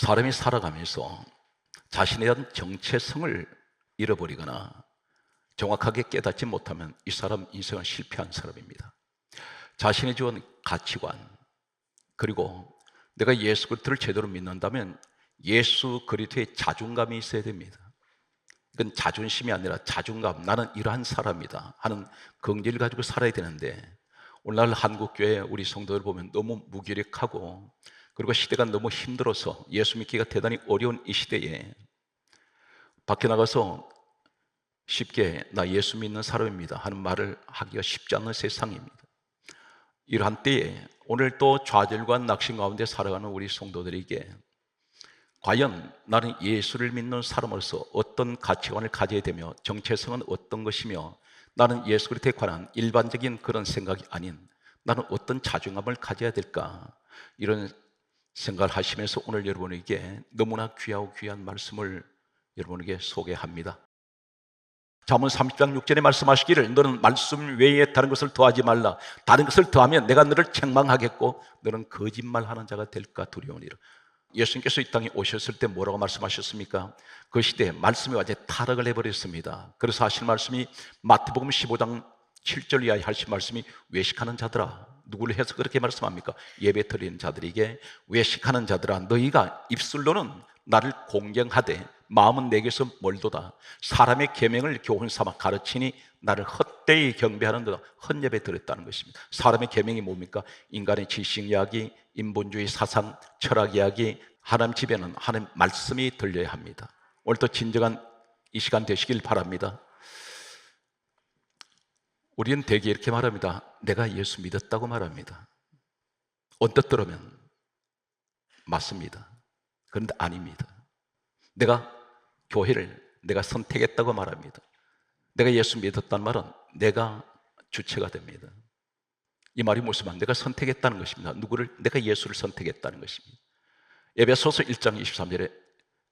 사람이 살아가면서 자신에 대한 정체성을 잃어버리거나 정확하게 깨닫지 못하면 이 사람 인생은 실패한 사람입니다. 자신이 주은 가치관, 그리고 내가 예수 그리스도를 제대로 믿는다면 예수 그리스도의 자존감이 있어야 됩니다. 이건 자존심이 아니라 자존감, 나는 이러한 사람이다 하는 긍지를 가지고 살아야 되는데, 오늘날 한국교회 우리 성도들 보면 너무 무기력하고, 그리고 시대가 너무 힘들어서 예수 믿기가 대단히 어려운 이 시대에 밖에 나가서 쉽게 나 예수 믿는 사람입니다 하는 말을 하기가 쉽지 않은 세상입니다. 이러한 때에 오늘 또 좌절과 낙심 가운데 살아가는 우리 성도들에게 과연 나는 예수를 믿는 사람으로서 어떤 가치관을 가져야 되며 정체성은 어떤 것이며, 나는 예수 그리스도에 관한 일반적인 그런 생각이 아닌 나는 어떤 자존감을 가져야 될까, 이런 생각을 하시면서 오늘 여러분에게 너무나 귀하고 귀한 말씀을 여러분에게 소개합니다. 잠언 30장 6절에 말씀하시기를 너는 말씀 외에 다른 것을 더하지 말라. 다른 것을 더하면 내가 너를 책망하겠고 너는 거짓말하는 자가 될까 두려우니라. 예수님께서 이 땅에 오셨을 때 뭐라고 말씀하셨습니까? 그 시대에 말씀이 완전히 타락을 해버렸습니다. 그래서 하신 말씀이 마태복음 15장 7절 이하에 하신 말씀이 외식하는 자들아, 누구를 해서 그렇게 말씀합니까? 예배 드리는 자들에게 외식하는 자들아, 너희가 입술로는 나를 공경하되 마음은 내게서 멀도다. 사람의 계명을 교훈 삼아 가르치니 나를 헛되이 경배하는도다. 헛예배 드렸다는 것입니다. 사람의 계명이 뭡니까? 인간의 지식 이야기, 인본주의 사상, 철학 이야기. 하나님 집에는 하나님 말씀이 들려야 합니다. 오늘도 진정한 이 시간 되시길 바랍니다. 우리는 대개 이렇게 말합니다. 내가 예수 믿었다고 말합니다. 언뜻 들으면 맞습니다. 그런데 아닙니다. 내가 교회를 내가 선택했다고 말합니다. 내가 예수 믿었다는 말은 내가 주체가 됩니다. 이 말이 무슨 말? 내가 선택했다는 것입니다. 누구를? 내가 예수를 선택했다는 것입니다. 에베소서 1장 23절에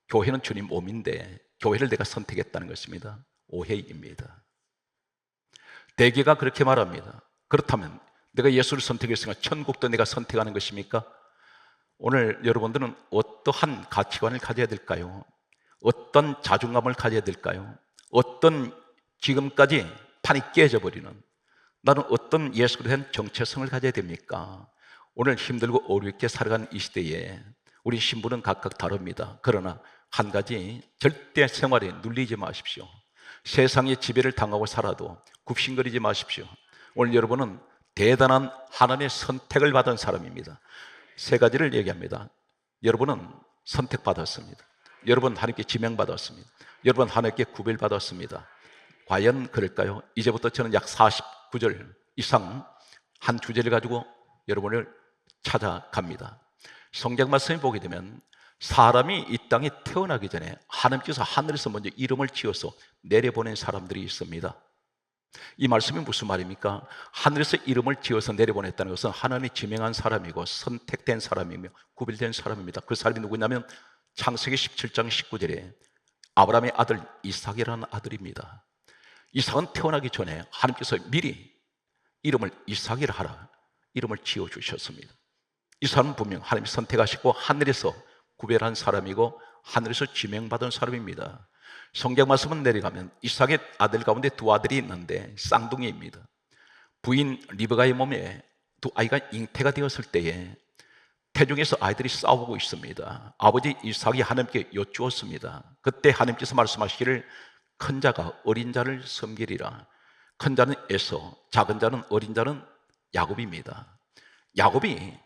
교회는 주님 몸인데 교회를 내가 선택했다는 것입니다. 오해입니다. 대개가 그렇게 말합니다. 그렇다면 내가 예수를 선택했으니까 천국도 내가 선택하는 것입니까? 오늘 여러분들은 어떠한 가치관을 가져야 될까요? 어떤 자존감을 가져야 될까요? 어떤 지금까지 판이 깨져버리는, 나는 어떤 예수에 대한 정체성을 가져야 됩니까? 오늘 힘들고 어렵게 살아가는 이 시대에 우리 신부는 각각 다릅니다. 그러나 한 가지, 절대 생활에 눌리지 마십시오. 세상의 지배를 당하고 살아도 굽신거리지 마십시오. 오늘 여러분은 대단한 하나님의 선택을 받은 사람입니다. 세 가지를 얘기합니다. 여러분은 선택받았습니다. 여러분 하나님께 지명받았습니다. 여러분 하나님께 구별받았습니다. 과연 그럴까요? 이제부터 저는 약 49절 이상 한 주제를 가지고 여러분을 찾아갑니다. 성경 말씀을 보게 되면 사람이 이 땅에 태어나기 전에 하나님께서 하늘에서 먼저 이름을 지어서 내려보낸 사람들이 있습니다. 이 말씀이 무슨 말입니까? 하늘에서 이름을 지어서 내려보냈다는 것은 하나님이 지명한 사람이고 선택된 사람이며 구별된 사람입니다. 그 사람이 누구냐면 창세기 17장 19절에 아브라함의 아들 이삭이라는 아들입니다. 이삭은 태어나기 전에 하나님께서 미리 이름을 이삭이라 하라 이름을 지어주셨습니다. 이삭은 분명 하나님이 선택하시고 하늘에서 구별한 사람이고 하늘에서 지명받은 사람입니다. 성경 말씀은 내려가면 이삭의 아들 가운데 두 아들이 있는데 쌍둥이입니다. 부인 리브가의 몸에 두 아이가 잉태가 되었을 때에 태중에서 아이들이 싸우고 있습니다. 아버지 이삭이 하나님께 여쭈었습니다. 그때 하나님께서 말씀하시기를 큰 자가 어린 자를 섬기리라. 큰 자는 에서, 작은 자는 어린 자는 야곱입니다. 야곱이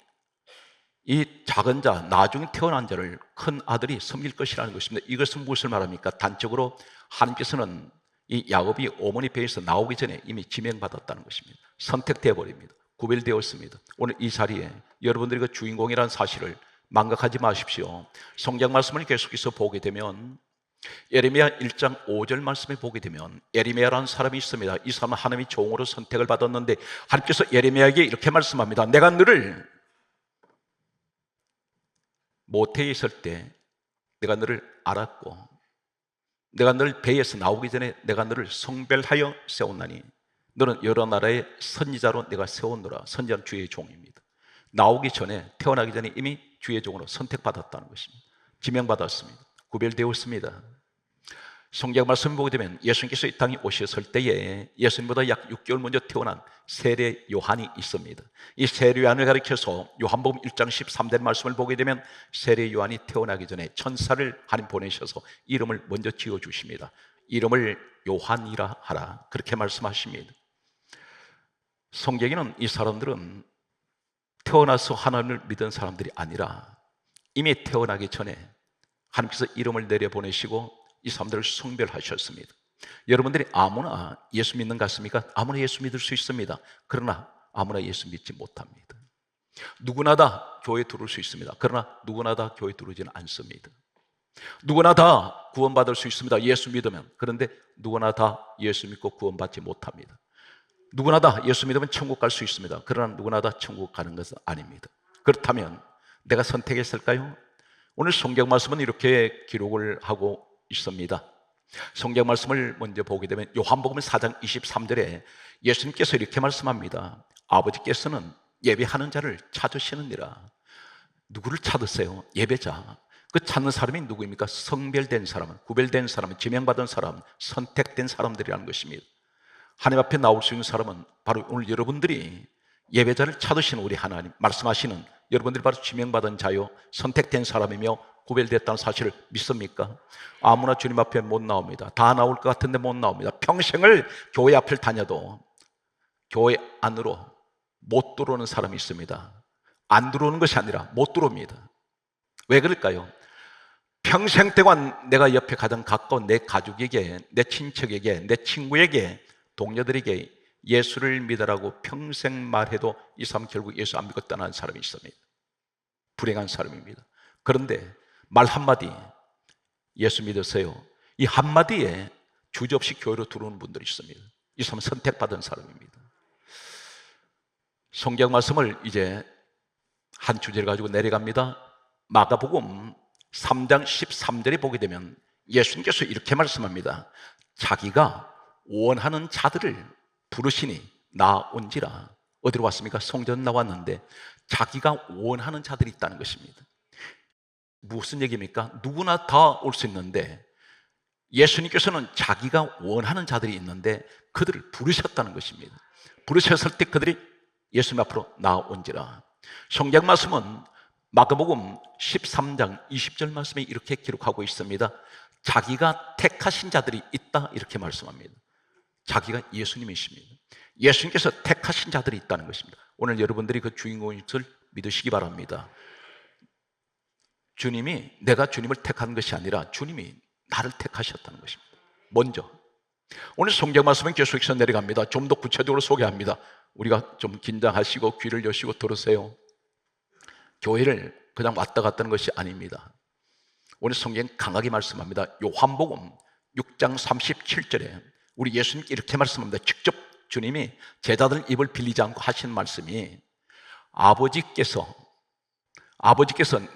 이 작은 자, 나중에 태어난 자를 큰 아들이 섬길 것이라는 것입니다. 이것은 무엇을 말합니까? 단적으로 하나님께서는 이 야곱이 어머니 배에서 나오기 전에 이미 지명받았다는 것입니다. 선택되어 버립니다. 구별되었습니다. 오늘 이 자리에 여러분들이 그 주인공이라는 사실을 망각하지 마십시오. 성경 말씀을 계속해서 보게 되면 예레미야 1장 5절 말씀에 보게 되면 예레미야라는 사람이 있습니다. 이 사람은 하나님의 종으로 선택을 받았는데 하나님께서 예레미야에게 이렇게 말씀합니다. 내가 너를 모태에 있을 때 내가 너를 알았고 내가 너를 배에서 나오기 전에 내가 너를 성별하여 세웠나니 너는 여러 나라의 선지자로 내가 세웠노라. 선지자는 주의 종입니다. 나오기 전에, 태어나기 전에 이미 주의 종으로 선택받았다는 것입니다. 지명받았습니다. 구별되었습니다. 성경 말씀 보게 되면 예수님께서 이 땅에 오셨을 때에 예수님보다 약 6개월 먼저 태어난 세례 요한이 있습니다. 이 세례 요한을 가리켜서 요한복음 1장 13절 말씀을 보게 되면 세례 요한이 태어나기 전에 천사를 하나님 보내셔서 이름을 먼저 지어주십니다. 이름을 요한이라 하라, 그렇게 말씀하십니다. 성경에는 이 사람들은 태어나서 하나님을 믿은 사람들이 아니라 이미 태어나기 전에 하나님께서 이름을 내려보내시고 이 사람들을 성별하셨습니다. 여러분들이 아무나 예수 믿는 것 같습니까? 아무나 예수 믿을 수 있습니다. 그러나 아무나 예수 믿지 못합니다. 누구나 다 교회에 들어올 수 있습니다. 그러나 누구나 다 교회에 들어오지는 않습니다. 누구나 다 구원받을 수 있습니다. 예수 믿으면. 그런데 누구나 다 예수 믿고 구원받지 못합니다. 누구나 다 예수 믿으면 천국 갈 수 있습니다. 그러나 누구나 다 천국 가는 것은 아닙니다. 그렇다면 내가 선택했을까요? 오늘 성경 말씀은 이렇게 기록을 하고 있습니다. 성경 말씀을 먼저 보게 되면 요한복음 4장 23절에 예수님께서 이렇게 말씀합니다. 아버지께서는 예배하는 자를 찾으시느니라. 누구를 찾으세요? 예배자. 그 찾는 사람이 누구입니까? 성별된 사람은, 구별된 사람은, 지명받은 사람은, 선택된 사람들이라는 것입니다. 하나님 앞에 나올 수 있는 사람은 바로 오늘 여러분들이 예배자를 찾으시는 우리 하나님, 말씀하시는 여러분들이 바로 지명받은 자요, 선택된 사람이며 구별됐다는 사실을 믿습니까? 아무나 주님 앞에 못 나옵니다. 다 나올 것 같은데 못 나옵니다. 평생을 교회 앞을 다녀도 교회 안으로 못 들어오는 사람이 있습니다. 안 들어오는 것이 아니라 못 들어옵니다. 왜 그럴까요? 평생 동안 내가 옆에 가장 가까운 내 가족에게, 내 친척에게, 내 친구에게, 동료들에게 예수를 믿으라고 평생 말해도 이 사람 결국 예수 안 믿고 떠나는 사람이 있습니다. 불행한 사람입니다. 그런데 말 한마디, 예수 믿으세요, 이 한마디에 주저없이 교회로 들어오는 분들이 있습니다. 이 사람은 선택받은 사람입니다. 성경 말씀을 이제 한 주제를 가지고 내려갑니다. 마가복음 3장 13절에 보게 되면 예수님께서 이렇게 말씀합니다. 자기가 원하는 자들을 부르시니 나온지라. 어디로 왔습니까? 성전 나왔는데 자기가 원하는 자들이 있다는 것입니다. 무슨 얘기입니까? 누구나 다 올 수 있는데 예수님께서는 자기가 원하는 자들이 있는데 그들을 부르셨다는 것입니다. 부르셨을 때 그들이 예수님 앞으로 나온지라. 성경 말씀은 마가복음 13장 20절 말씀에 이렇게 기록하고 있습니다. 자기가 택하신 자들이 있다, 이렇게 말씀합니다. 자기가 예수님이십니다. 예수님께서 택하신 자들이 있다는 것입니다. 오늘 여러분들이 그 주인공인 것을 믿으시기 바랍니다. 주님이, 내가 주님을 택한 것이 아니라 주님이 나를 택하셨다는 것입니다. 먼저 오늘 성경 말씀은 계속해서 내려갑니다. 좀 더 구체적으로 소개합니다. 우리가 좀 긴장하시고 귀를 여시고 들으세요. 교회를 그냥 왔다 갔다 하는 것이 아닙니다. 오늘 성경 강하게 말씀합니다. 요한복음 6장 37절에 우리 예수님께 이렇게 말씀합니다. 직접 주님이 제자들 입을 빌리지 않고 하신 말씀이 아버지께서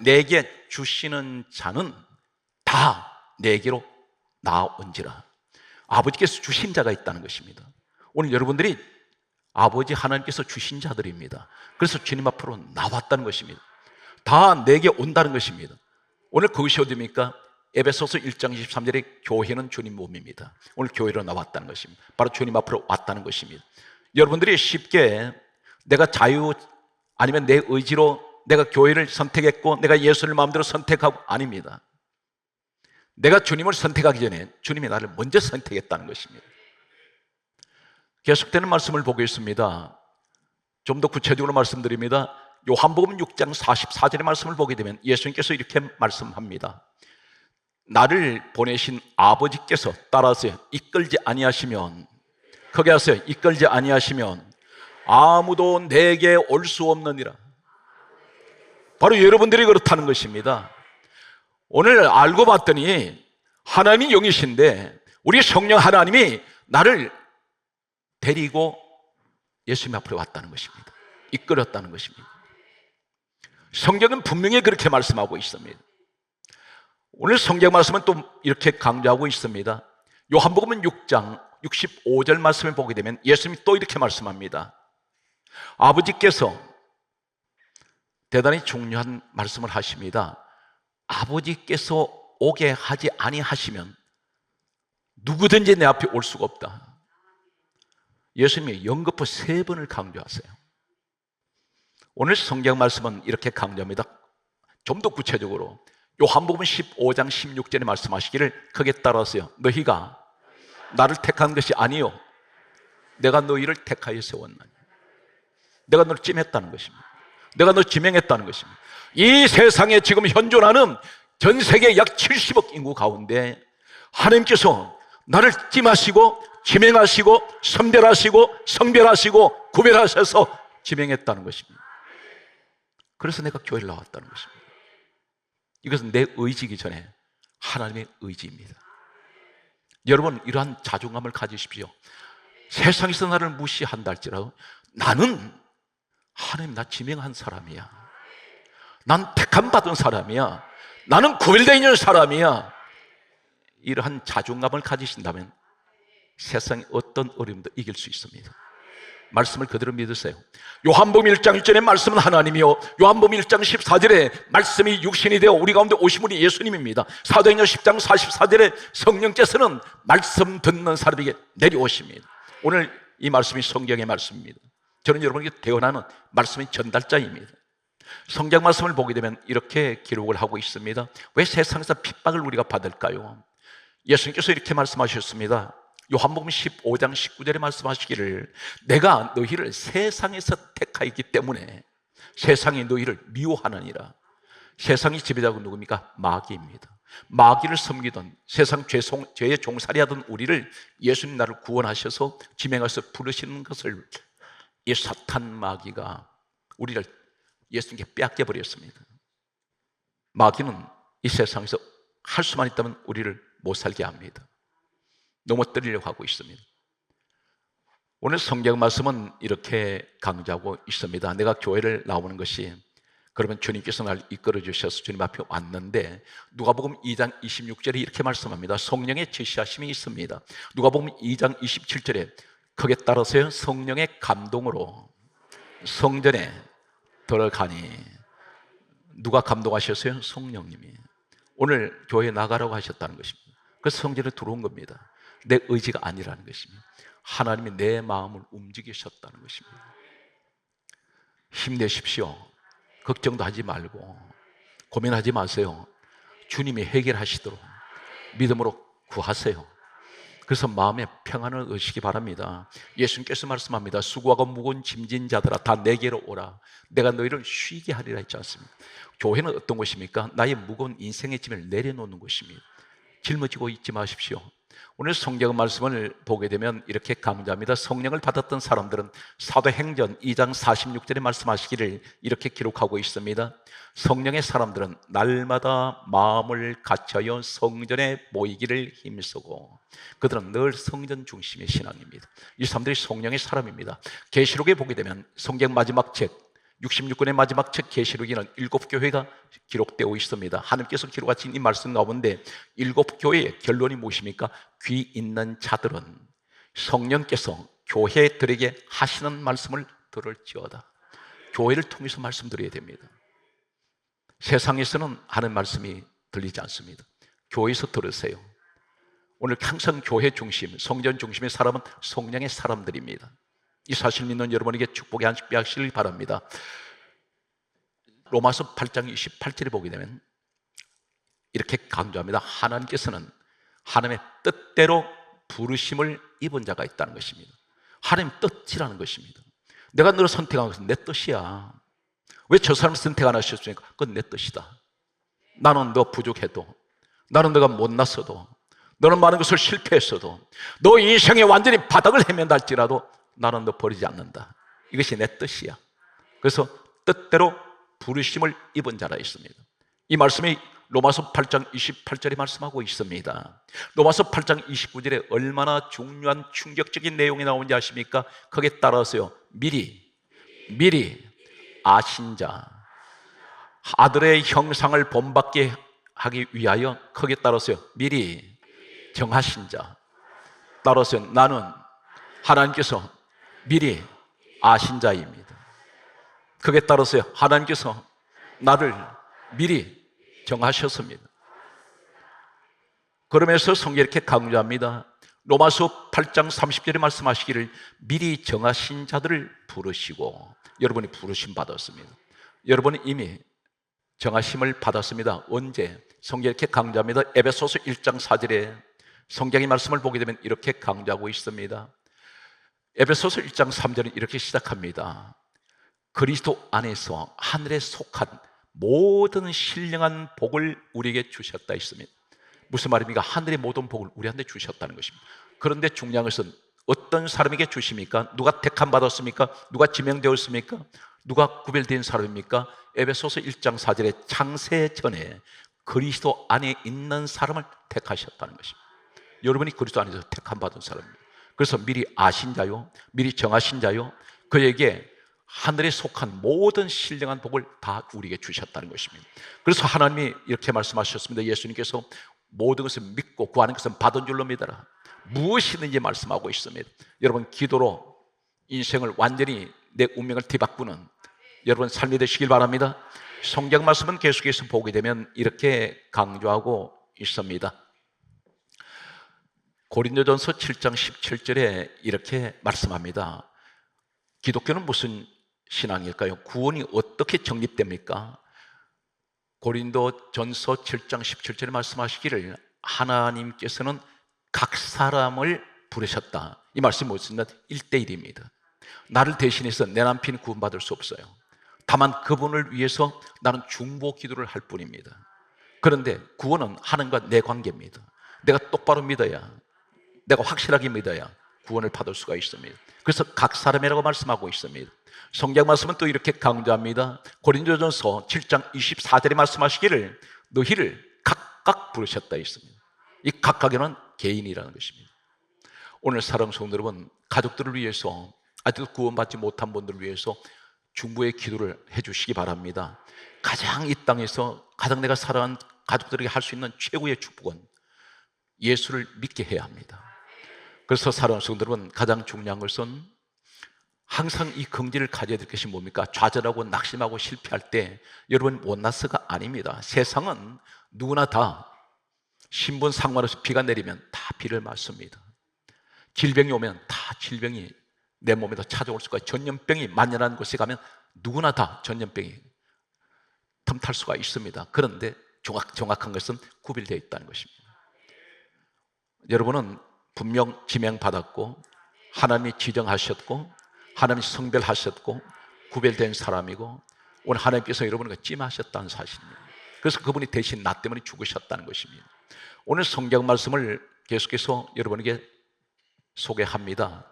내게 주시는 자는 다 내게로 나온지라. 아버지께서 주신 자가 있다는 것입니다. 오늘 여러분들이 아버지 하나님께서 주신 자들입니다. 그래서 주님 앞으로 나왔다는 것입니다. 다 내게 온다는 것입니다. 오늘 그것이 어디입니까? 에베소서 1장 23절에 교회는 주님 몸입니다. 오늘 교회로 나왔다는 것입니다. 바로 주님 앞으로 왔다는 것입니다. 여러분들이 쉽게 내가 자유 아니면 내 의지로 내가 교회를 선택했고 내가 예수를 마음대로 선택하고, 아닙니다. 내가 주님을 선택하기 전에 주님이 나를 먼저 선택했다는 것입니다. 계속되는 말씀을 보겠습니다. 좀 더 구체적으로 말씀드립니다. 요한복음 6장 44절의 말씀을 보게 되면 예수님께서 이렇게 말씀합니다. 나를 보내신 아버지께서 따라서 이끌지 아니하시면, 거기 하세요, 이끌지 아니하시면 아무도 내게 올 수 없느니라. 바로 여러분들이 그렇다는 것입니다. 오늘 알고 봤더니 하나님이 영이신데 우리 성령 하나님이 나를 데리고 예수님 앞으로 왔다는 것입니다. 이끌었다는 것입니다. 성경은 분명히 그렇게 말씀하고 있습니다. 오늘 성경 말씀은 또 이렇게 강조하고 있습니다. 요한복음 6장 65절 말씀을 보게 되면 예수님이 또 이렇게 말씀합니다. 아버지께서 대단히 중요한 말씀을 하십니다. 아버지께서 오게 하지 아니하시면 누구든지 내 앞에 올 수가 없다. 예수님이 연거푸 3번을 강조하세요. 오늘 성경 말씀은 이렇게 강조합니다. 좀 더 구체적으로 요한복음 15장 16절에 말씀하시기를 거기에 따라서요, 너희가 나를 택한 것이 아니요 내가 너희를 택하여 세웠나니. 내가 너를 찜했다는 것입니다. 내가 너를 지명했다는 것입니다. 이 세상에 지금 현존하는 전 세계 약 70억 인구 가운데 하나님께서 나를 찜하시고 지명하시고 선별하시고 성별하시고 구별하셔서 지명했다는 것입니다. 그래서 내가 교회를 나왔다는 것입니다. 이것은 내 의지이기 전에 하나님의 의지입니다. 여러분, 이러한 자존감을 가지십시오. 세상에서 나를 무시한다 할지라도 나는 하나님 나 지명한 사람이야. 난 택함 받은 사람이야. 나는 구별되어 있는 사람이야. 이러한 자존감을 가지신다면 세상의 어떤 어려움도 이길 수 있습니다. 말씀을 그대로 믿으세요. 요한복음 1장 1절의 말씀은 하나님이요 요한복음 1장 14절에 말씀이 육신이 되어 우리 가운데 오신 분이 예수님입니다. 사도행전 10장 44절에 성령께서는 말씀 듣는 사람에게 내려오십니다. 오늘 이 말씀이 성경의 말씀입니다. 저는 여러분에게 대언하는 말씀의 전달자입니다. 성경 말씀을 보게 되면 이렇게 기록을 하고 있습니다. 왜 세상에서 핍박을 우리가 받을까요? 예수님께서 이렇게 말씀하셨습니다. 요한복음 15장 19절에 말씀하시기를 내가 너희를 세상에서 택하였기 때문에 세상이 너희를 미워하느니라. 세상의 지배자가 누굽니까? 마귀입니다. 마귀를 섬기던 세상 죄의 종살이하던 우리를 예수님 나를 구원하셔서 지명해서 부르시는 것을 이 사탄 마귀가 우리를 예수님께 빼앗겨 버렸습니다. 마귀는 이 세상에서 할 수만 있다면 우리를 못 살게 합니다. 넘어뜨리려고 하고 있습니다. 오늘 성경 말씀은 이렇게 강조하고 있습니다. 내가 교회를 나오는 것이 그러면 주님께서 날 이끌어 주셔서 주님 앞에 왔는데 누가복음 2장 26절에 이렇게 말씀합니다. 성령의 지시하심이 있습니다. 누가복음 2장 27절에 거기에 따라서요 성령의 감동으로 성전에 들어가니. 누가 감동하셨어요? 성령님이. 오늘 교회에 나가라고 하셨다는 것입니다. 그래서 성전에 들어온 겁니다. 내 의지가 아니라는 것입니다. 하나님이 내 마음을 움직이셨다는 것입니다. 힘내십시오. 걱정도 하지 말고 고민하지 마세요. 주님이 해결하시도록 믿음으로 구하세요. 그래서 마음에 평안을 얻으시기 바랍니다. 예수님께서 말씀합니다. 수고하고 무거운 짐진 자들아 다 내게로 오라. 내가 너희를 쉬게 하리라 했지 않습니까? 교회는 어떤 곳입니까? 나의 무거운 인생의 짐을 내려놓는 곳입니다. 짊어지고 있지 마십시오. 오늘 성경 말씀을 보게 되면 이렇게 강조합니다. 성령을 받았던 사람들은 사도행전 2장 46절에 말씀하시기를 이렇게 기록하고 있습니다. 성령의 사람들은 날마다 마음을 갖춰여 성전에 모이기를 힘쓰고. 그들은 늘 성전 중심의 신앙입니다. 이 사람들이 성령의 사람입니다. 계시록에 보게 되면 성경 마지막 책 66권의 마지막 책 계시록에는 7교회가 기록되어 있습니다. 하나님께서 기록하신 이 말씀 가운데 7교회의 결론이 무엇입니까? 귀 있는 자들은 성령께서 교회들에게 하시는 말씀을 들을지어다. 교회를 통해서 말씀드려야 됩니다. 세상에서는 하는 말씀이 들리지 않습니다. 교회에서 들으세요. 오늘 항상 교회 중심, 성전 중심의 사람은 성령의 사람들입니다. 이 사실 믿는 여러분에게 축복의 안식 빼앗기를 바랍니다. 로마서 8장 28절에 보게 되면 이렇게 강조합니다. 하나님께서는 하나님의 뜻대로 부르심을 입은 자가 있다는 것입니다. 하나님 뜻이라는 것입니다. 내가 너를 선택한 것은 내 뜻이야. 왜 저 사람을 선택 안 하셨습니까? 그건 내 뜻이다. 나는 너 부족해도, 나는 너가 못났어도, 너는 많은 것을 실패했어도, 너 인생에 완전히 바닥을 헤맨다 할지라도 나는 너 버리지 않는다. 이것이 내 뜻이야. 그래서 뜻대로 부르심을 입은 자라 있습니다. 이 말씀이 로마서 8장 28절에 말씀하고 있습니다. 로마서 8장 29절에 얼마나 중요한 충격적인 내용이 나오는지 아십니까? 거기에 따라서요 미리 아신 자, 아들의 형상을 본받게 하기 위하여 거기에 따라서요 미리 정하신 자, 따라서 나는 하나님께서 미리 아신 자입니다. 그에 따라서 하나님께서 나를 미리 정하셨습니다. 그러면서 성경이 이렇게 강조합니다. 로마서 8장 30절에 말씀하시기를 미리 정하신 자들을 부르시고, 여러분이 부르심 받았습니다. 여러분은 이미 정하심을 받았습니다. 언제? 성경이 이렇게 강조합니다. 에베소서 1장 4절에 성경의 말씀을 보게 되면 이렇게 강조하고 있습니다. 에베소서 1장 3절은 이렇게 시작합니다. 그리스도 안에서 하늘에 속한 모든 신령한 복을 우리에게 주셨다 했습니다. 무슨 말입니까? 하늘의 모든 복을 우리한테 주셨다는 것입니다. 그런데 중요한 것은 어떤 사람에게 주십니까? 누가 택함 받았습니까? 누가 지명되었습니까? 누가 구별된 사람입니까? 에베소서 1장 4절에 창세 전에 그리스도 안에 있는 사람을 택하셨다는 것입니다. 여러분이 그리스도 안에서 택함 받은 사람입니다. 그래서 미리 아신 자요, 미리 정하신 자요, 그에게 하늘에 속한 모든 신령한 복을 다 우리에게 주셨다는 것입니다. 그래서 하나님이 이렇게 말씀하셨습니다. 예수님께서 모든 것을 믿고 구하는 것은 받은 줄로 믿어라. 무엇이든지 말씀하고 있습니다. 여러분, 기도로 인생을 완전히 내 운명을 뒤바꾸는 여러분 삶이 되시길 바랍니다. 성경 말씀은 계속해서 보게 되면 이렇게 강조하고 있습니다. 고린도전서 7장 17절에 이렇게 말씀합니다. 기독교는 무슨 신앙일까요? 구원이 어떻게 정립됩니까? 고린도전서 7장 17절에 말씀하시기를 하나님께서는 각 사람을 부르셨다. 이 말씀이 무엇입니까? 1대1입니다. 나를 대신해서 내 남편이 구원받을 수 없어요. 다만 그분을 위해서 나는 중보 기도를 할 뿐입니다. 그런데 구원은 하나님과 내 관계입니다. 내가 똑바로 믿어야, 내가 확실하게 믿어야 구원을 받을 수가 있습니다. 그래서 각 사람이라고 말씀하고 있습니다. 성경 말씀은 또 이렇게 강조합니다. 고린도전서 7장 24절에 말씀하시기를 너희를 각각 부르셨다 했습니다. 이 각각에는 개인이라는 것입니다. 오늘 사랑하는 성도 여러분, 가족들을 위해서, 아직도 구원받지 못한 분들을 위해서 중보의 기도를 해주시기 바랍니다. 가장 이 땅에서 가장 내가 사랑하는 가족들에게 할 수 있는 최고의 축복은 예수를 믿게 해야 합니다. 그래서 사랑하는 성도 여러분, 가장 중요한 것은 항상 이 긍지를 가져야 될 것이 뭡니까? 좌절하고 낙심하고 실패할 때 여러분 못나서가 아닙니다. 세상은 누구나 다 신분 상관없이 비가 내리면 다 비를 맞습니다. 질병이 오면 다 질병이 내 몸에도 찾아올 수가 있고, 전염병이 만연한 곳에 가면 누구나 다 전염병이 틈탈 수가 있습니다. 그런데 정확한 것은 구별되어 있다는 것입니다. 여러분은 분명 지명받았고 하나님이 지정하셨고 하나님이 성별하셨고 구별된 사람이고, 오늘 하나님께서 여러분을 찜하셨다는 사실입니다. 그래서 그분이 대신 나 때문에 죽으셨다는 것입니다. 오늘 성경 말씀을 계속해서 여러분에게 소개합니다.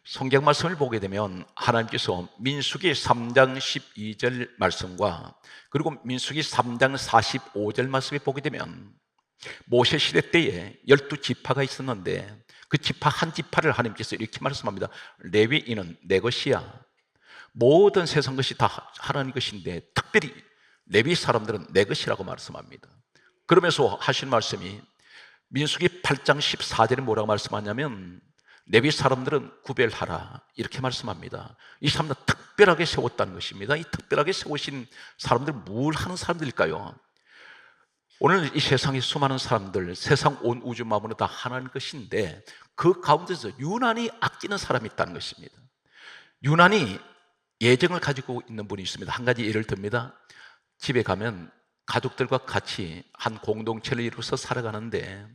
성경 말씀을 보게 되면 하나님께서 민수기 3장 12절 말씀과 그리고 민수기 3장 45절 말씀에 보게 되면 모세 시대 때에 12지파가 있었는데 그 지파 한 지파를 하나님께서 이렇게 말씀합니다. 레위인은 내 것이야. 모든 세상 것이 다 하나님 것인데 특별히 레위 사람들은 내 것이라고 말씀합니다. 그러면서 하신 말씀이 민수기 8장 14절에 뭐라고 말씀하냐면 레위 사람들은 구별하라 이렇게 말씀합니다. 이 사람들은 특별하게 세웠다는 것입니다. 이 특별하게 세우신 사람들은 뭘 하는 사람들일까요? 오늘 이 세상에 수많은 사람들, 세상 온 우주 만물은 다 하나님 것인데 그 가운데서 유난히 아끼는 사람이 있다는 것입니다. 유난히 예정을 가지고 있는 분이 있습니다. 한 가지 예를 듭니다. 집에 가면 가족들과 같이 한 공동체를 이루어서 살아가는데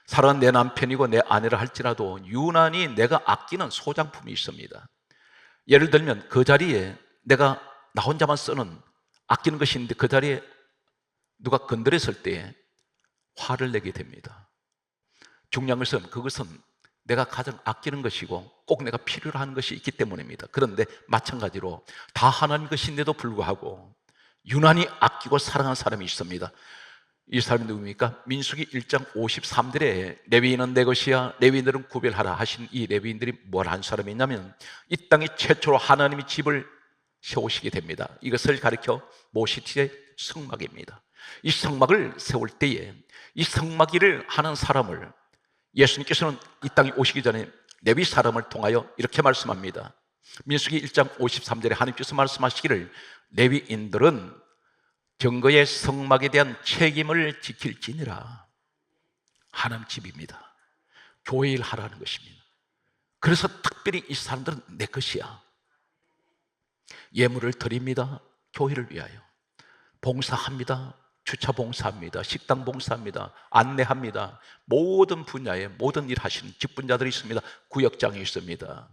살아가는 내 남편이고 내 아내라 할지라도 유난히 내가 아끼는 소장품이 있습니다. 예를 들면 그 자리에 내가 나 혼자만 쓰는 아끼는 것이 있는데 그 자리에 누가 건드렸을 때 화를 내게 됩니다. 중요한 것은 그것은 내가 가장 아끼는 것이고 꼭 내가 필요로 하는 것이 있기 때문입니다. 그런데 마찬가지로 다 하나님 것인데도 불구하고 유난히 아끼고 사랑하는 사람이 있습니다. 이 사람이 누굽니까? 민수기 1장 53절에 레위인은 내 것이야 레위인들은 구별하라 하신 이 레위인들이 뭘 한 사람이냐면 이 땅에 최초로 하나님의 집을 세우시게 됩니다. 이것을 가리켜 모시티의 성막입니다. 이 성막을 세울 때에 이 성막일을 하는 사람을 예수님께서는 이 땅에 오시기 전에 레위 사람을 통하여 이렇게 말씀합니다. 민수기 1장 53절에 하나님께서 말씀하시기를 레위인들은 증거의 성막에 대한 책임을 지킬지니라. 하나님 집입니다. 교회 일 하라는 것입니다. 그래서 특별히 이 사람들은 내 것이야. 예물을 드립니다. 교회를 위하여. 봉사합니다. 주차 봉사합니다. 식당 봉사합니다. 안내합니다. 모든 분야에 모든 일 하시는 직분자들이 있습니다. 구역장이 있습니다.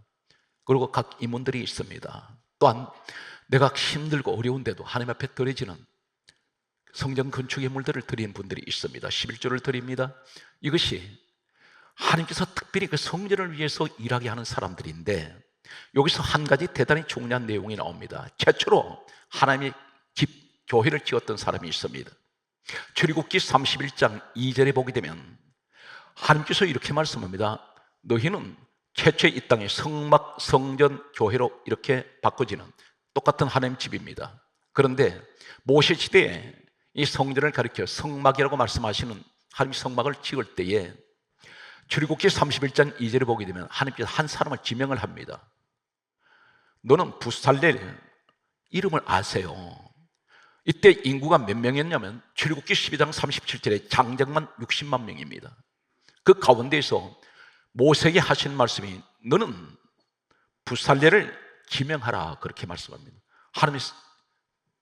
그리고 각 임원들이 있습니다. 또한 내가 힘들고 어려운데도 하나님 앞에 드려지는 성전 건축 예물들을 드리는 분들이 있습니다. 11조를 드립니다. 이것이 하나님께서 특별히 그 성전을 위해서 일하게 하는 사람들인데, 여기서 한 가지 대단히 중요한 내용이 나옵니다. 최초로 하나님의 집, 교회를 지었던 사람이 있습니다. 출애굽기 31장 2절에 보게 되면 하나님께서 이렇게 말씀합니다. 너희는 최초의 이 땅의 성막, 성전, 교회로 이렇게 바꿔지는 똑같은 하나님 집입니다. 그런데 모세 시대에 이 성전을 가리켜 성막이라고 말씀하시는 하나님 성막을 지을 때에 출애굽기 31장 2절에 보게 되면 하나님께서 한 사람을 지명을 합니다. 너는 부살렐 이름을 아세요. 이때 인구가 몇 명이었냐면 출애굽기 12장 37절에 장정만 60만 명입니다. 그 가운데에서 모세에게 하신 말씀이 너는 부살렐을 지명하라, 그렇게 말씀합니다. 하나님의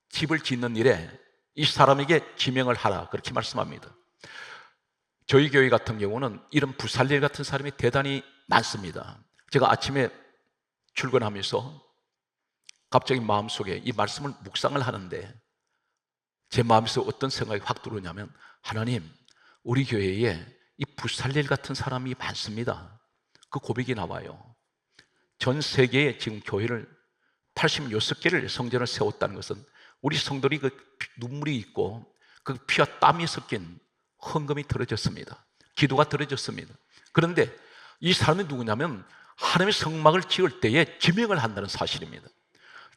집을 짓는 일에 이 사람에게 지명을 하라, 그렇게 말씀합니다. 저희 교회 같은 경우는 이런 부살렐 같은 사람이 대단히 많습니다. 제가 아침에 출근하면서 갑자기 마음속에 이 말씀을 묵상을 하는데 제 마음에서 어떤 생각이 확 들어오냐면, 하나님, 우리 교회에 이 부살렐 같은 사람이 많습니다. 그 고백이 나와요. 전 세계에 지금 교회를 86개를 성전을 세웠다는 것은 우리 성도들이 그 눈물이 있고 그 피와 땀이 섞인 헌금이 들어졌습니다. 기도가 들어졌습니다. 그런데 이 사람이 누구냐면 하나님의 성막을 지을 때에 지명을 한다는 사실입니다.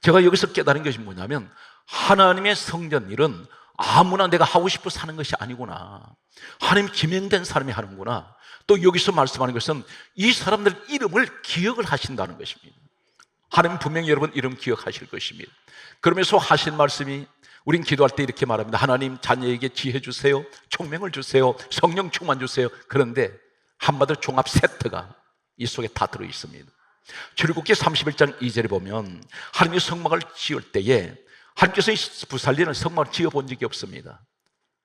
제가 여기서 깨달은 것이 뭐냐면, 하나님의 성전 일은 아무나 내가 하고 싶어서 하는 것이 아니구나. 하나님 지명된 사람이 하는구나. 또 여기서 말씀하는 것은 이 사람들 이름을 기억을 하신다는 것입니다. 하나님 분명히 여러분 이름 기억하실 것입니다. 그러면서 하신 말씀이, 우린 기도할 때 이렇게 말합니다. 하나님, 자녀에게 지혜 주세요, 총명을 주세요, 성령 충만 주세요. 그런데 한마디로 종합 세트가 이 속에 다 들어 있습니다. 출애굽기 31장 2절에 보면 하나님의 성막을 지을 때에 하나님께서 이 부살리는 성막을 지어본 적이 없습니다.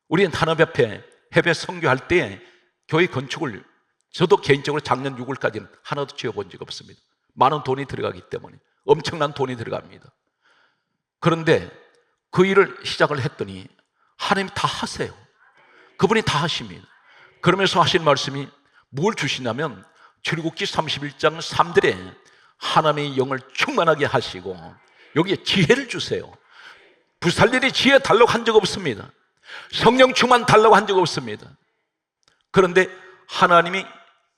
우리는 하나님 앞에 해외 선교할 때 교회 건축을 저도 개인적으로 작년 6월까지는 하나도 지어본 적이 없습니다. 많은 돈이 들어가기 때문에 엄청난 돈이 들어갑니다. 그런데 그 일을 시작을 했더니 하나님이 다 하세요. 그분이 다 하십니다. 그러면서 하신 말씀이 뭘 주시냐면 출애굽기 31장 3절에 하나님의 영을 충만하게 하시고 여기에 지혜를 주세요. 부살렐이 지혜 달라고 한 적 없습니다. 성령 충만 달라고 한 적 없습니다. 그런데 하나님이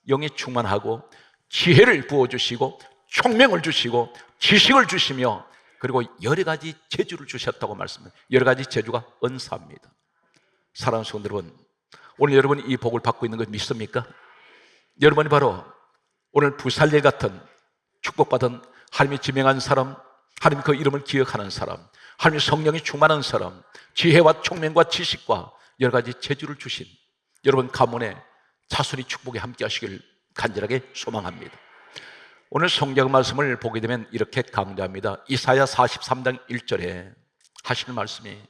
영에 충만하고 지혜를 부어주시고 총명을 주시고 지식을 주시며 그리고 여러 가지 재주를 주셨다고 말씀합니다. 여러 가지 재주가 은사입니다. 사랑하는 성도 여러분, 오늘 여러분이 이 복을 받고 있는 걸 믿습니까? 여러분이 바로 오늘 부살렐 같은 축복받은 하나님이 지명한 사람, 하나님 그 이름을 기억하는 사람, 하나님의 성령이 충만한 사람, 지혜와 총명과 지식과 여러 가지 재주를 주신 여러분 가문의 자손이 축복에 함께 하시길 간절하게 소망합니다. 오늘 성경 말씀을 보게 되면 이렇게 강조합니다. 이사야 43장 1절에 하시는 말씀이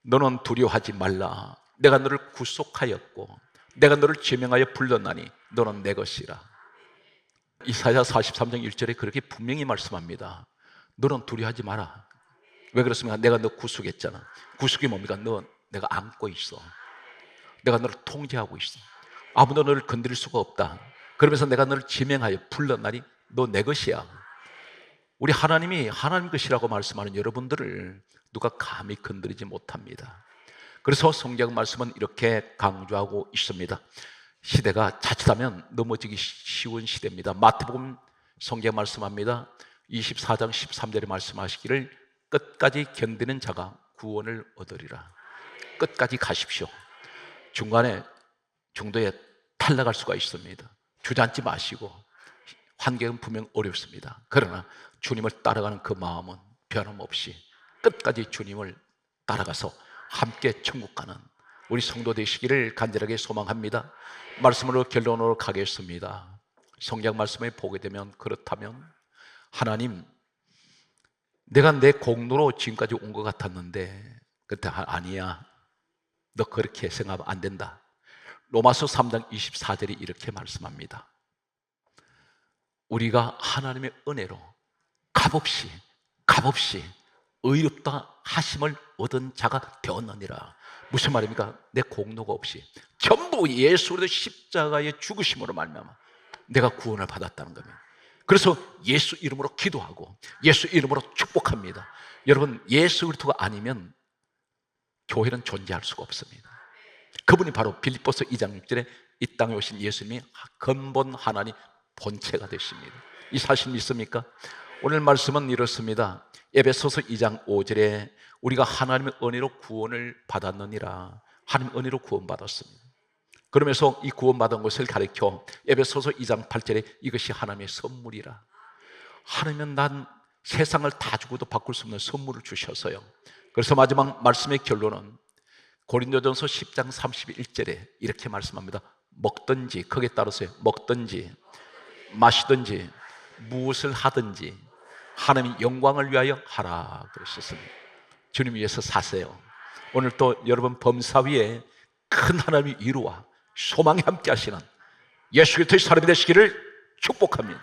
너는 두려워하지 말라. 내가 너를 구속하였고 내가 너를 지명하여 불렀나니 너는 내 것이라. 이사야 43장 1절에 그렇게 분명히 말씀합니다. 너는 두려워하지 마라. 왜 그렇습니까? 내가 너 구속했잖아. 구속이 뭡니까? 너 내가 안고 있어. 내가 너를 통제하고 있어. 아무도 너를 건드릴 수가 없다. 그러면서 내가 너를 지명하여 불렀나니 너 내 것이야. 우리 하나님이 하나님 것이라고 말씀하는 여러분들을 누가 감히 건드리지 못합니다. 그래서 성경 말씀은 이렇게 강조하고 있습니다. 시대가 자칫하면 넘어지기 쉬운 시대입니다. 마태복음 성경 말씀합니다. 24장 13절에 말씀하시기를 끝까지 견디는 자가 구원을 얻으리라. 끝까지 가십시오. 중도에 탈락할 수가 있습니다. 주저앉지 마시고, 환경은 분명 어렵습니다. 그러나 주님을 따라가는 그 마음은 변함없이 끝까지 주님을 따라가서 함께 천국 가는 우리 성도 되시기를 간절하게 소망합니다. 말씀으로 결론으로 가겠습니다. 성경 말씀에 보게 되면, 그렇다면 하나님, 내가 내 공로로 지금까지 온 것 같았는데 그때 아니야, 너 그렇게 생각하면 안 된다. 로마서 3장 24절이 이렇게 말씀합니다. 우리가 하나님의 은혜로 값없이 의롭다 하심을 얻은 자가 되었느니라. 무슨 말입니까? 내 공로가 없이 전부 예수 그리스도 십자가의 죽으심으로 말미암아 내가 구원을 받았다는 겁니다. 그래서 예수 이름으로 기도하고 예수 이름으로 축복합니다. 여러분, 예수 그리스도가 아니면 교회는 존재할 수가 없습니다. 그분이 바로 빌립보서 2장 6절에 이 땅에 오신 예수님이 근본 하나님 본체가 되십니다. 이 사실 믿습니까? 오늘 말씀은 이렇습니다. 에베소서 2장 5절에 우리가 하나님의 은혜로 구원을 받았느니라. 하나님의 은혜로 구원받았습니다. 그러면서 이 구원받은 것을 가리켜 에베소서 2장 8절에 이것이 하나님의 선물이라. 하나님은 난 세상을 다 주고도 바꿀 수 없는 선물을 주셔서요. 그래서 마지막 말씀의 결론은 고린도전서 10장 31절에 이렇게 말씀합니다. 먹든지, 거기에 따라서요, 먹든지 마시든지 무엇을 하든지 하나님의 영광을 위하여 하라 그러셨습니다. 주님 위해서 사세요. 오늘 또 여러분 범사 위에 큰 하나님의 위로와 소망이 함께 하시는 예수 그리스도의 사람이 되시기를 축복합니다.